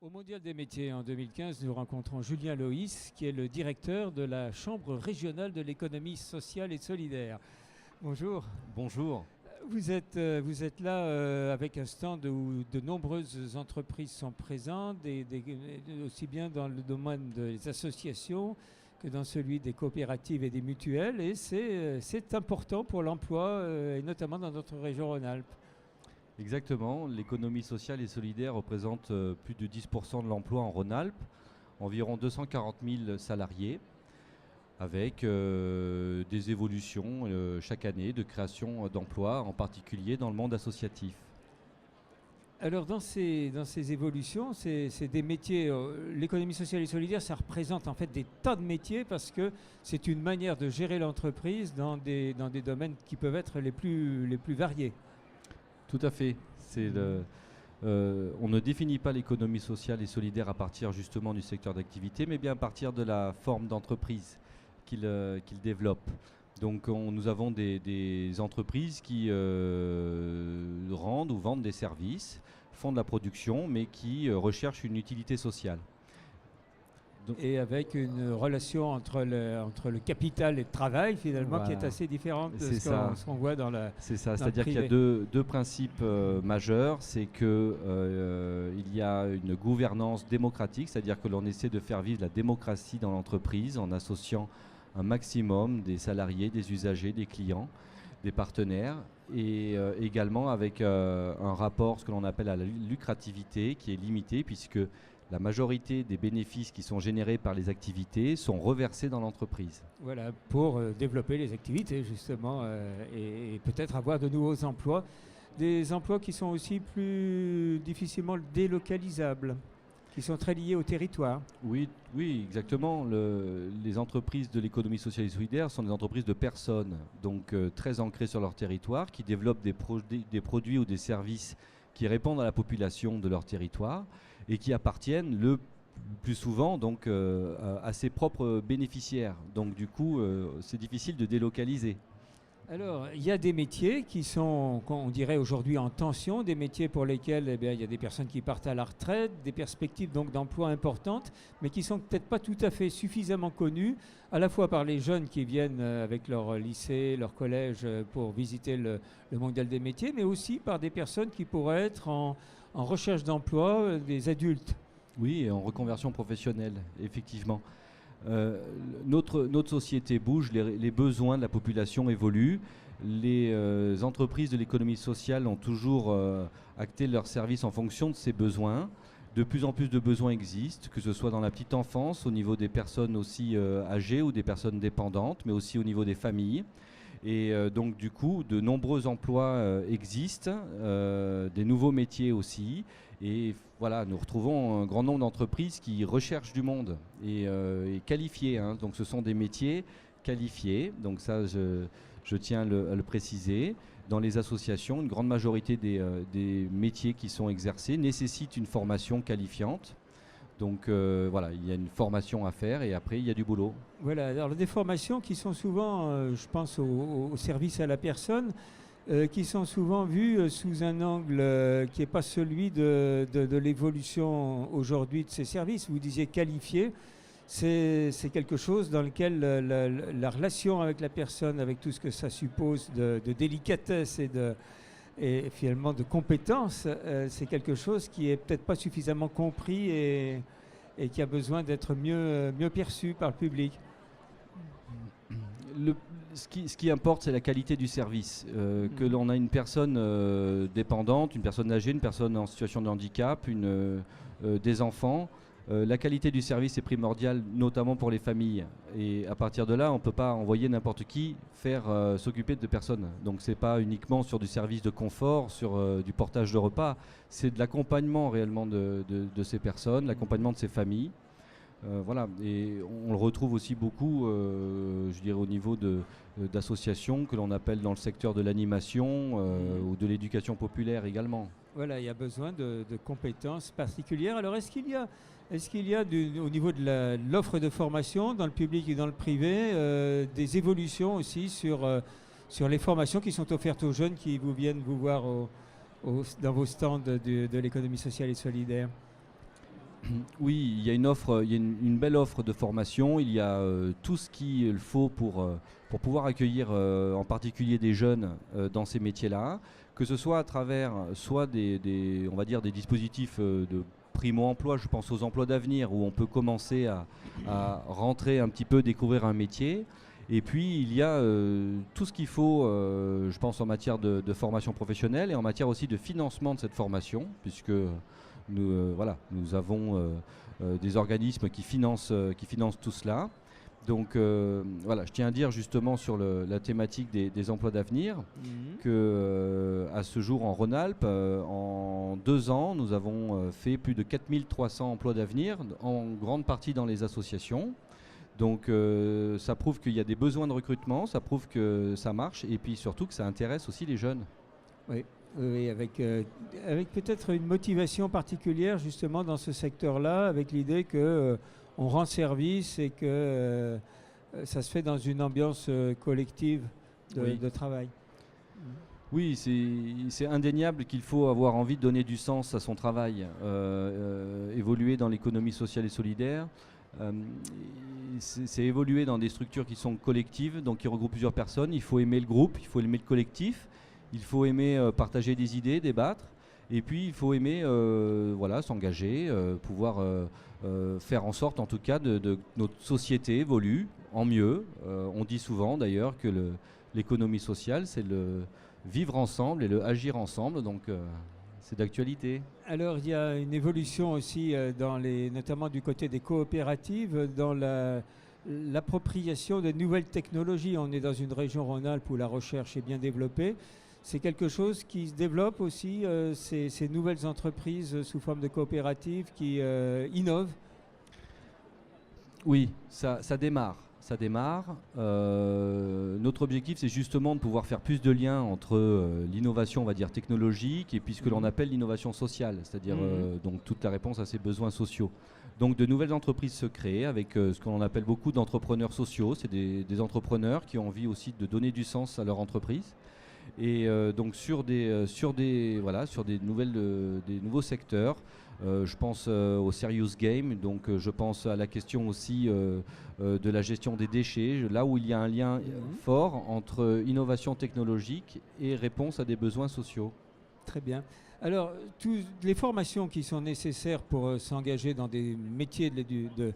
Au Mondial des métiers en 2015, nous rencontrons Julien Loïs, qui est le directeur de la Chambre régionale de l'économie sociale et solidaire. Bonjour. Bonjour. Vous êtes là avec un stand où de nombreuses entreprises sont présentes, aussi bien dans le domaine des associations que dans celui des coopératives et des mutuelles. Et c'est important pour l'emploi, et notamment dans notre région Rhône-Alpes. Exactement, l'économie sociale et solidaire représente plus de 10% de l'emploi en Rhône-Alpes, environ 240 000 salariés, avec des évolutions chaque année de création d'emplois, en particulier dans le monde associatif. Alors dans ces évolutions, c'est des métiers, l'économie sociale et solidaire, ça représente en fait des tas de métiers parce que c'est une manière de gérer l'entreprise dans des domaines qui peuvent être les plus variés. Tout à fait. On ne définit pas l'économie sociale et solidaire à partir justement du secteur d'activité, mais bien à partir de la forme d'entreprise qu'il développe. Donc nous avons des entreprises qui rendent ou vendent des services, font de la production, mais qui recherchent une utilité sociale. Et avec une relation entre le capital et le travail, finalement, voilà, qui est assez différente de ce qu'on voit dans la. C'est ça, c'est-à-dire qu'il y a deux principes majeurs. C'est qu'il y a une gouvernance démocratique, c'est-à-dire que l'on essaie de faire vivre la démocratie dans l'entreprise en associant un maximum des salariés, des usagers, des clients, des partenaires, et également avec un rapport, ce que l'on appelle à la lucrativité, qui est limité, puisque la majorité des bénéfices qui sont générés par les activités sont reversés dans l'entreprise. Voilà, pour développer les activités justement et peut-être avoir de nouveaux emplois. Des emplois qui sont aussi plus difficilement délocalisables, qui sont très liés au territoire. Oui, exactement. Les entreprises de l'économie sociale et solidaire sont des entreprises de personnes, donc très ancrées sur leur territoire, qui développent des produits ou des services qui répondent à la population de leur territoire et qui appartiennent le plus souvent donc, à ses propres bénéficiaires. Donc du coup, c'est difficile de délocaliser. Alors, il y a des métiers qui sont, on dirait aujourd'hui, en tension, des métiers pour lesquels il y a des personnes qui partent à la retraite, des perspectives donc d'emploi importantes, mais qui sont peut-être pas tout à fait suffisamment connues, à la fois par les jeunes qui viennent avec leur lycée, leur collège pour visiter le mondial des métiers, mais aussi par des personnes qui pourraient être en recherche d'emploi, des adultes. Oui, et en reconversion professionnelle, effectivement. Notre société bouge, les besoins de la population évoluent. Les entreprises de l'économie sociale ont toujours acté leurs services en fonction de ces besoins. De plus en plus de besoins existent, que ce soit dans la petite enfance, au niveau des personnes aussi âgées ou des personnes dépendantes, mais aussi au niveau des familles. Et donc du coup, de nombreux emplois existent, des nouveaux métiers aussi. Et voilà, nous retrouvons un grand nombre d'entreprises qui recherchent du monde et qualifiés. Hein. Donc ce sont des métiers qualifiés. Donc ça, je tiens à le préciser. Dans les associations, une grande majorité des métiers qui sont exercés nécessitent une formation qualifiante. Donc voilà, il y a une formation à faire et après il y a du boulot. Voilà, alors des formations qui sont souvent, je pense au service à la personne, qui sont souvent vues sous un angle qui n'est pas celui de l'évolution aujourd'hui de ces services. Vous disiez qualifié, c'est quelque chose dans lequel la relation avec la personne, avec tout ce que ça suppose de délicatesse et finalement de compétences, c'est quelque chose qui est peut-être pas suffisamment compris et qui a besoin d'être mieux perçu par le public. Ce qui importe, c'est la qualité du service. Que l'on a une personne dépendante, une personne âgée, une personne en situation de handicap, des enfants. La qualité du service est primordiale, notamment pour les familles. Et à partir de là, on ne peut pas envoyer n'importe qui faire s'occuper de personnes. Donc ce n'est pas uniquement sur du service de confort, sur du portage de repas. C'est de l'accompagnement réellement de ces personnes, l'accompagnement de ces familles. Voilà. Et on le retrouve aussi beaucoup, je dirais, au niveau d'associations que l'on appelle dans le secteur de l'animation ou de l'éducation populaire également. Voilà, il y a besoin de compétences particulières. Alors, est-ce qu'il y a au niveau de l'offre de formation dans le public et dans le privé des évolutions aussi sur les formations qui sont offertes aux jeunes qui viennent vous voir dans vos stands de l'économie sociale et solidaire? Oui, il y a une offre, il y a une belle offre de formation. Il y a tout ce qu'il faut pour pouvoir accueillir en particulier des jeunes dans ces métiers-là, que ce soit à travers soit on va dire des dispositifs de primo-emploi, je pense aux emplois d'avenir, où on peut commencer à rentrer un petit peu, découvrir un métier. Et puis il y a tout ce qu'il faut, je pense, en matière de formation professionnelle et en matière aussi de financement de cette formation, puisque nous avons des organismes qui financent tout cela. Donc voilà, je tiens à dire justement sur la thématique des emplois d'avenir que à ce jour en Rhône-Alpes, en 2 ans, nous avons fait plus de 4300 emplois d'avenir, en grande partie dans les associations. Donc ça prouve qu'il y a des besoins de recrutement, ça prouve que ça marche et puis surtout que ça intéresse aussi les jeunes. Oui, oui, avec peut-être une motivation particulière justement dans ce secteur-là, avec l'idée que on rend service et que ça se fait dans une ambiance collective de travail. Oui, c'est indéniable qu'il faut avoir envie de donner du sens à son travail, évoluer dans l'économie sociale et solidaire. C'est évoluer dans des structures qui sont collectives, donc qui regroupent plusieurs personnes. Il faut aimer le groupe, il faut aimer le collectif, il faut aimer partager des idées, débattre, et puis il faut aimer s'engager, pouvoir faire en sorte en tout cas de notre société évolue en mieux. On dit souvent d'ailleurs que l'économie sociale, c'est le vivre ensemble et le agir ensemble, donc c'est d'actualité. Alors il y a une évolution aussi, notamment du côté des coopératives, dans l'appropriation de nouvelles technologies. On est dans une région Rhône-Alpes où la recherche est bien développée. C'est quelque chose qui se développe aussi, ces nouvelles entreprises sous forme de coopératives qui innovent. Oui, ça démarre. Ça démarre. Notre objectif, c'est justement de pouvoir faire plus de liens entre l'innovation, on va dire, technologique et puis ce que l'on appelle l'innovation sociale, c'est-à-dire donc toute la réponse à ces besoins sociaux. Donc de nouvelles entreprises se créent avec ce qu'on appelle beaucoup d'entrepreneurs sociaux. C'est des entrepreneurs qui ont envie aussi de donner du sens à leur entreprise. Et donc sur des nouveaux secteurs, je pense au serious game, donc je pense à la question aussi de la gestion des déchets, là où il y a un lien fort entre innovation technologique et réponse à des besoins sociaux. Très bien. Alors, toutes les formations qui sont nécessaires pour s'engager dans des métiers de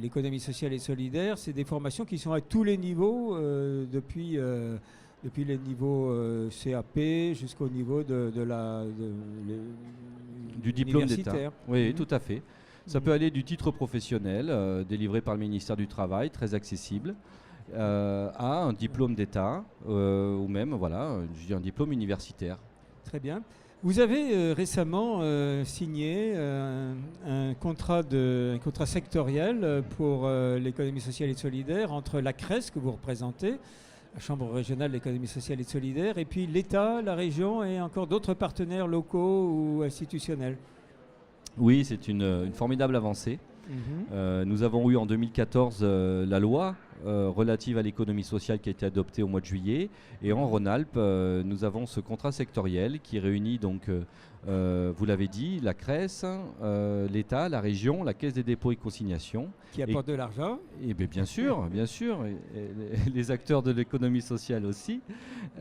l'économie sociale et solidaire, c'est des formations qui sont à tous les niveaux, depuis les niveaux CAP jusqu'au niveau du diplôme d'État. Oui, tout à fait. Ça peut aller du titre professionnel délivré par le ministère du Travail, très accessible, à un diplôme d'État ou même un diplôme universitaire. Très bien. Vous avez récemment signé un contrat sectoriel pour l'économie sociale et solidaire entre la CRES que vous représentez, la Chambre régionale d'économie sociale et solidaire, et puis l'État, la région et encore d'autres partenaires locaux ou institutionnels. Oui, c'est une formidable avancée. Nous avons eu en 2014 la loi relative à l'économie sociale qui a été adoptée au mois de juillet. Et en Rhône-Alpes, nous avons ce contrat sectoriel qui réunit donc, vous l'avez dit, la CRES, l'État, la région, la Caisse des dépôts et consignations. Qui apporte de l'argent. Et bien sûr, et les acteurs de l'économie sociale aussi.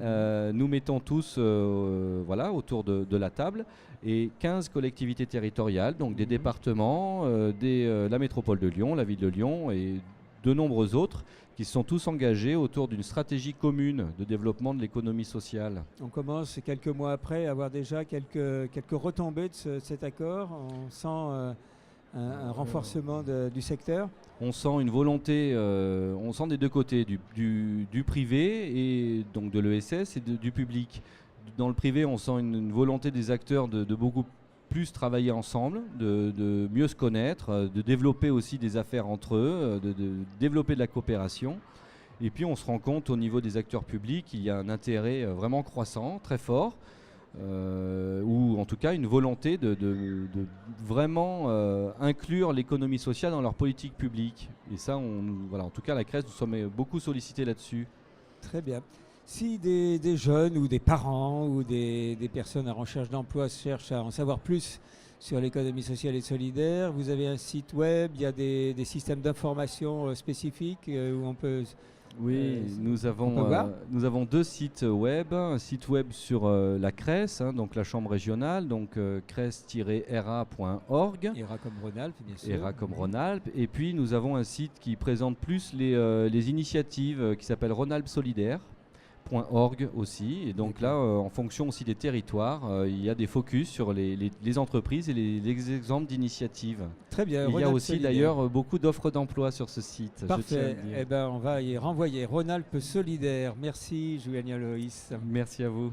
Nous mettons tous autour de la table. Et 15 collectivités territoriales, donc des départements, la métropole de Lyon, la ville de Lyon et de nombreux autres qui sont tous engagés autour d'une stratégie commune de développement de l'économie sociale. On commence quelques mois après à avoir déjà quelques retombées de cet accord. On sent un renforcement du secteur. On sent une volonté, on sent des deux côtés, du privé et donc de l'ESS et du public. Dans le privé, on sent une volonté des acteurs de beaucoup plus travailler ensemble, de mieux se connaître, de développer aussi des affaires entre eux, de développer de la coopération. Et puis on se rend compte au niveau des acteurs publics qu'il y a un intérêt vraiment croissant, très fort, ou en tout cas une volonté de vraiment inclure l'économie sociale dans leur politique publique. Et ça, en tout cas, la CRES, nous sommes beaucoup sollicités là-dessus. Très bien. Si des jeunes ou des parents ou des personnes en recherche d'emploi cherchent à en savoir plus sur l'économie sociale et solidaire, vous avez un site web, il y a des systèmes d'information spécifiques où on peut... Oui, nous avons 2 sites web. Un site web sur la CRES, donc la chambre régionale, donc cres-ra.org. ERA comme Rhône-Alpes, bien sûr. ERA comme Rhône-Alpes. Et puis nous avons un site qui présente plus les initiatives qui s'appelle Rhône-Alpes Solidaire. .org aussi, et donc là en fonction aussi des territoires il y a des focus sur les entreprises et les exemples d'initiatives. Très bien. Il y a aussi d'ailleurs beaucoup d'offres d'emploi sur ce site. Parfait. Eh ben, on va y renvoyer Rhône-Alpes Solidaire. Merci Julien Loïs. Merci à vous.